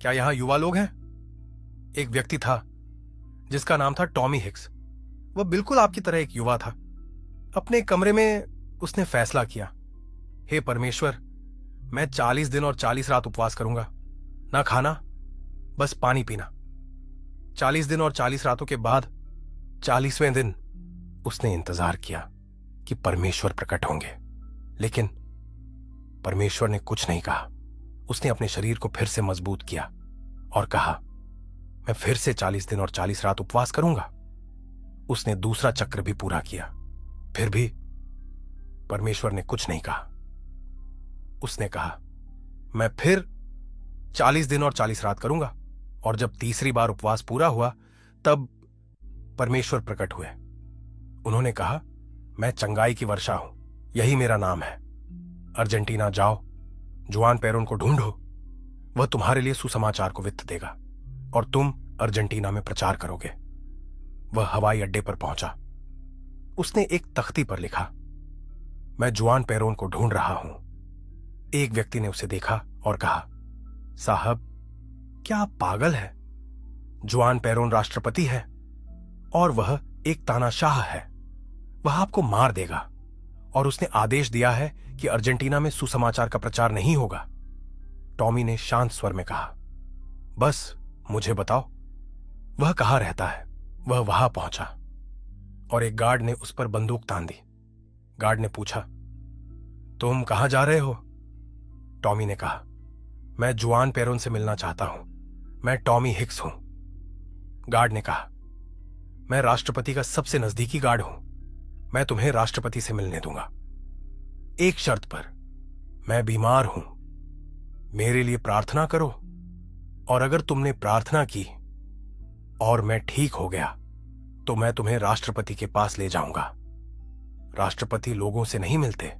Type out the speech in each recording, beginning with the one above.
क्या यहां युवा लोग हैं? एक व्यक्ति था जिसका नाम था टॉमी हिक्स। वह बिल्कुल आपकी तरह एक युवा था। अपने कमरे में उसने फैसला किया, हे परमेश्वर, मैं 40 दिन और 40 रात उपवास करूंगा, ना खाना, बस पानी पीना। 40 दिन और 40 रातों के बाद 40वें दिन उसने इंतजार किया कि परमेश्वर प्रकट होंगे, लेकिन परमेश्वर ने कुछ नहीं कहा। उसने अपने शरीर को फिर से मजबूत किया और कहा, मैं फिर से 40 दिन और 40 रात उपवास करूंगा। उसने दूसरा चक्र भी पूरा किया, फिर भी परमेश्वर ने कुछ नहीं कहा। उसने कहा, मैं फिर 40 दिन और 40 रात करूंगा। और जब तीसरी बार उपवास पूरा हुआ तब परमेश्वर प्रकट हुए। उन्होंने कहा, मैं चंगाई की वर्षा हूं, यही मेरा नाम है। अर्जेंटीना जाओ, जुआन पेरोन को ढूंढो, वह तुम्हारे लिए सुसमाचार को वित्त देगा और तुम अर्जेंटीना में प्रचार करोगे। वह हवाई अड्डे पर पहुंचा। उसने एक तख्ती पर लिखा, मैं जुआन पेरोन को ढूंढ रहा हूं। एक व्यक्ति ने उसे देखा और कहा, साहब, क्या आप पागल हैं? जुआन पेरोन राष्ट्रपति है और वह एक तानाशाह है। वह आपको मार देगा और उसने आदेश दिया है कि अर्जेंटीना में सुसमाचार का प्रचार नहीं होगा। टॉमी ने शांत स्वर में कहा, बस मुझे बताओ वह कहां रहता है। वह वहां पहुंचा और एक गार्ड ने उस पर बंदूक तान दी। गार्ड ने पूछा, तुम कहां जा रहे हो? टॉमी ने कहा, मैं जुआन पेरोन से मिलना चाहता हूं, मैं टॉमी हिक्स हूं। गार्ड ने कहा, मैं राष्ट्रपति का सबसे नजदीकी गार्ड हूं, मैं तुम्हें राष्ट्रपति से मिलने दूंगा, एक शर्त पर। मैं बीमार हूं, मेरे लिए प्रार्थना करो, और अगर तुमने प्रार्थना की और मैं ठीक हो गया तो मैं तुम्हें राष्ट्रपति के पास ले जाऊंगा। राष्ट्रपति लोगों से नहीं मिलते।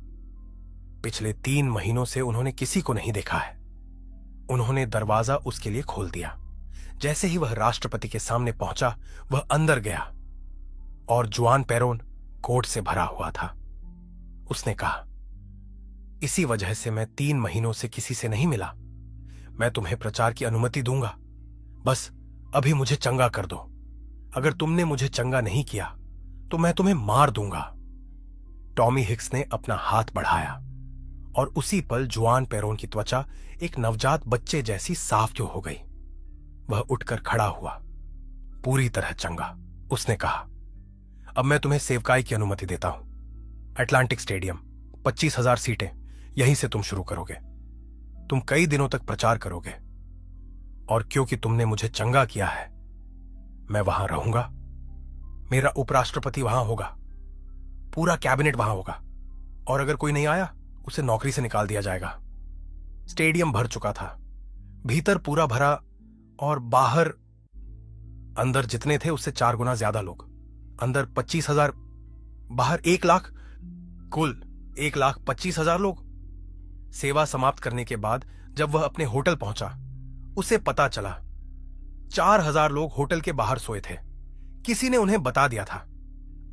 पिछले 3 महीनों से उन्होंने किसी को नहीं देखा है। उन्होंने दरवाजा उसके लिए खोल दिया। जैसे ही वह राष्ट्रपति के सामने पहुंचा, वह अंदर गया और जुआन पेरोन कोट से भरा हुआ था। उसने कहा, इसी वजह से मैं 3 महीनों से किसी से नहीं मिला। मैं तुम्हें प्रचार की अनुमति दूंगा, बस अभी मुझे चंगा कर दो। अगर तुमने मुझे चंगा नहीं किया तो मैं तुम्हें मार दूंगा। टॉमी हिक्स ने अपना हाथ बढ़ाया और उसी पल जुआन पेरोन की त्वचा एक नवजात बच्चे जैसी साफ क्यों हो गई। वह उठकर खड़ा हुआ, पूरी तरह चंगा। उसने कहा, अब मैं तुम्हें सेवकाई की अनुमति देता हूं। अटलांटिक स्टेडियम, 25,000 सीटें, यहीं से तुम शुरू करोगे। तुम कई दिनों तक प्रचार करोगे और क्योंकि तुमने मुझे चंगा किया है, मैं वहां रहूंगा। मेरा उपराष्ट्रपति वहां होगा, पूरा कैबिनेट वहां होगा, और अगर कोई नहीं आया उसे नौकरी से निकाल दिया जाएगा। स्टेडियम भर चुका था, भीतर पूरा भरा और बाहर, अंदर जितने थे उससे 4 गुना ज्यादा लोग। अंदर 25,000, बाहर 1 लाख, कुल 1,25,000 लोग। सेवा समाप्त करने के बाद जब वह अपने होटल पहुंचा, उसे पता चला 4,000 लोग होटल के बाहर सोए थे। किसी ने उन्हें बता दिया था।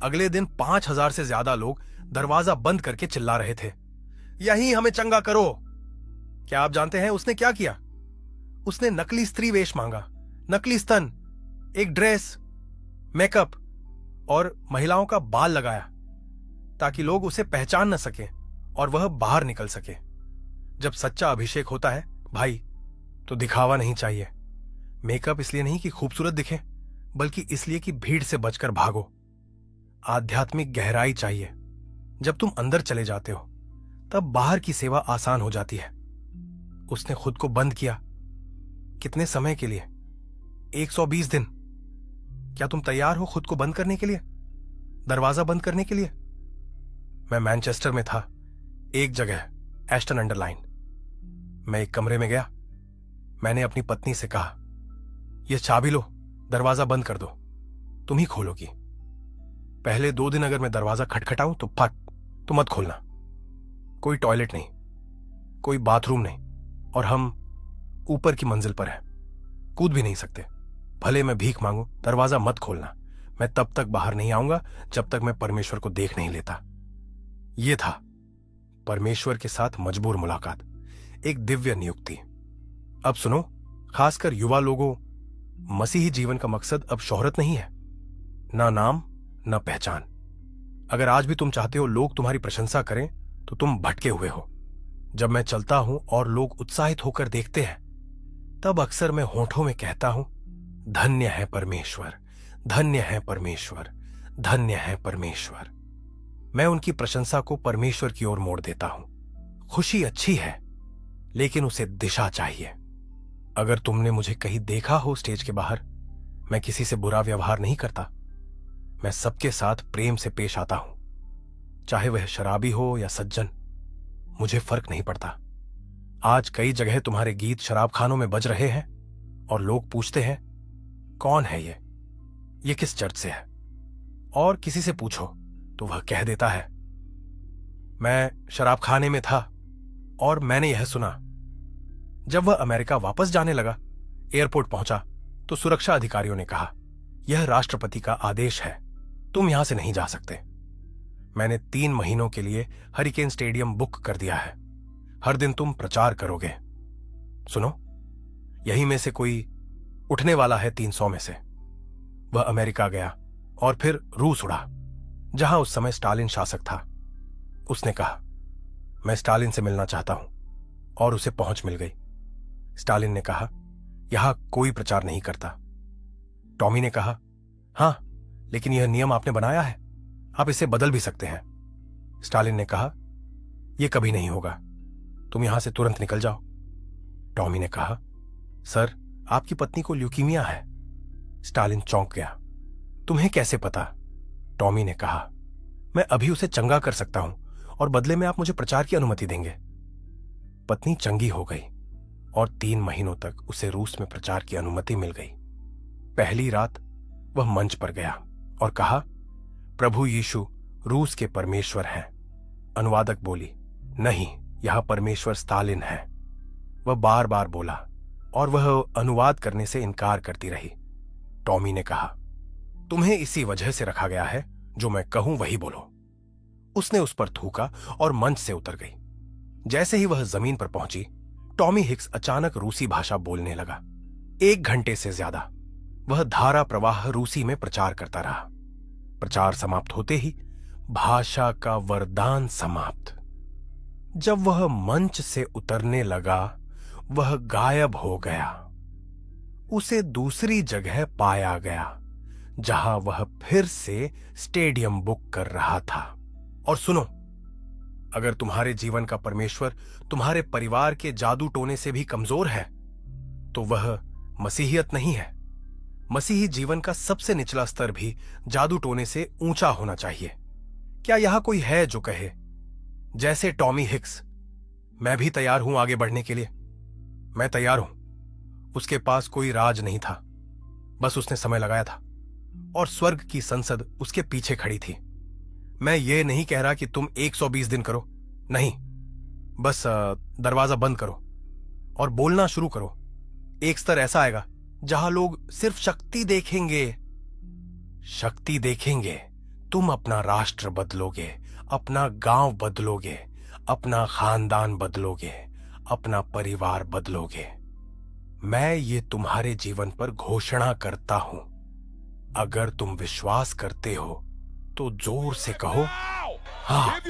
अगले दिन 5,000 से ज्यादा लोग दरवाजा बंद करके चिल्ला रहे थे, यहीं हमें चंगा करो। क्या आप जानते हैं उसने क्या किया? उसने नकली स्त्री वेश मांगा, नकली स्तन, एक ड्रेस, मेकअप और महिलाओं का बाल लगाया ताकि लोग उसे पहचान न सके और वह बाहर निकल सके। जब सच्चा अभिषेक होता है भाई, तो दिखावा नहीं चाहिए। मेकअप इसलिए नहीं कि खूबसूरत दिखे, बल्कि इसलिए कि भीड़ से बचकर भागो। आध्यात्मिक गहराई चाहिए। जब तुम अंदर चले जाते हो तब बाहर की सेवा आसान हो जाती है। उसने खुद को बंद किया। कितने समय के लिए? 120 दिन। क्या तुम तैयार हो खुद को बंद करने के लिए, दरवाजा बंद करने के लिए? मैं मैनचेस्टर में था, एक जगह एस्टन अंडरलाइन। मैं एक कमरे में गया। मैंने अपनी पत्नी से कहा, यह चाबी लो, दरवाजा बंद कर दो, तुम ही खोलोगी। पहले 2 दिन अगर मैं दरवाजा खटखटाऊं तो मत खोलना। कोई टॉयलेट नहीं, कोई बाथरूम नहीं, और हम ऊपर की मंजिल पर हैं, कूद भी नहीं सकते। भले मैं भीख मांगू, दरवाजा मत खोलना। मैं तब तक बाहर नहीं आऊंगा जब तक मैं परमेश्वर को देख नहीं लेता। यह था परमेश्वर के साथ मजबूर मुलाकात, एक दिव्य नियुक्ति। अब सुनो, खासकर युवा लोगों, मसीही जीवन का मकसद अब शोहरत नहीं है, ना नाम ना पहचान। अगर आज भी तुम चाहते हो लोग तुम्हारी प्रशंसा करें तो तुम भटके हुए हो। जब मैं चलता हूं और लोग उत्साहित होकर देखते हैं, तब अक्सर मैं होठों में कहता हूं, धन्य है परमेश्वर, धन्य है परमेश्वर, धन्य है परमेश्वर। मैं उनकी प्रशंसा को परमेश्वर की ओर मोड़ देता हूं। खुशी अच्छी है, लेकिन उसे दिशा चाहिए। अगर तुमने मुझे कहीं देखा हो स्टेज के बाहर, मैं किसी से बुरा व्यवहार नहीं करता। मैं सबके साथ प्रेम से पेश आता हूं, चाहे वह शराबी हो या सज्जन, मुझे फर्क नहीं पड़ता। आज कई जगह तुम्हारे गीत शराबखानों में बज रहे हैं और लोग पूछते हैं, कौन है ये किस चर्च से है? और किसी से पूछो तो वह कह देता है, मैं शराबखाने में था और मैंने यह सुना। जब वह अमेरिका वापस जाने लगा, एयरपोर्ट पहुंचा तो सुरक्षा अधिकारियों ने कहा, यह राष्ट्रपति का आदेश है, तुम यहां से नहीं जा सकते। मैंने 3 महीनों के लिए हरिकेन स्टेडियम बुक कर दिया है। हर दिन तुम प्रचार करोगे। सुनो, यही में से कोई उठने वाला है 300 में से। वह अमेरिका गया और फिर रूस उड़ा, जहां उस समय स्टालिन शासक था। उसने कहा, मैं स्टालिन से मिलना चाहता हूं, और उसे पहुंच मिल गई। स्टालिन ने कहा, यहां कोई प्रचार नहीं करता। टॉमी ने कहा, हां, लेकिन यह नियम आपने बनाया है, आप इसे बदल भी सकते हैं। स्टालिन ने कहा, यह कभी नहीं होगा, तुम यहां से तुरंत निकल जाओ। टॉमी ने कहा, सर, आपकी पत्नी को ल्यूकीमिया है। स्टालिन चौंक गया। तुम्हें कैसे पता? टॉमी ने कहा, मैं अभी उसे चंगा कर सकता हूं और बदले में आप मुझे प्रचार की अनुमति देंगे। पत्नी चंगी हो गई और 3 महीनों तक उसे रूस में प्रचार की अनुमति मिल गई। पहली रात वह मंच पर गया और कहा, प्रभु यीशु रूस के परमेश्वर हैं। अनुवादक बोली, नहीं, यह परमेश्वर स्टालिन है। वह बार बार बोला और वह अनुवाद करने से इनकार करती रही। टॉमी ने कहा, तुम्हें इसी वजह से रखा गया है, जो मैं कहूं वही बोलो। उसने उस पर थूका और मंच से उतर गई। जैसे ही वह जमीन पर पहुंची, टॉमी हिक्स अचानक रूसी भाषा बोलने लगा। 1 घंटे से ज्यादा वह धारा प्रवाह रूसी में प्रचार करता रहा। प्रचार समाप्त होते ही भाषा का वरदान समाप्त। जब वह मंच से उतरने लगा, वह गायब हो गया। उसे दूसरी जगह पाया गया, जहां वह फिर से स्टेडियम बुक कर रहा था। और सुनो, अगर तुम्हारे जीवन का परमेश्वर तुम्हारे परिवार के जादू टोने से भी कमजोर है, तो वह मसीहियत नहीं है। मसीही जीवन का सबसे निचला स्तर भी जादू टोने से ऊंचा होना चाहिए। क्या यहां कोई है जो कहे, जैसे टॉमी हिक्स, मैं भी तैयार हूं आगे बढ़ने के लिए? मैं तैयार हूं। उसके पास कोई राज नहीं था, बस उसने समय लगाया था और स्वर्ग की संसद उसके पीछे खड़ी थी। मैं ये नहीं कह रहा कि तुम 120 दिन करो, नहीं, बस दरवाजा बंद करो और बोलना शुरू करो। एक स्तर ऐसा आएगा जहां लोग सिर्फ शक्ति देखेंगे। शक्ति देखेंगे, तुम अपना राष्ट्र बदलोगे, अपना गांव बदलोगे, अपना खानदान बदलोगे, अपना परिवार बदलोगे। मैं ये तुम्हारे जीवन पर घोषणा करता हूं। अगर तुम विश्वास करते हो तो जोर से कहो, हाँ।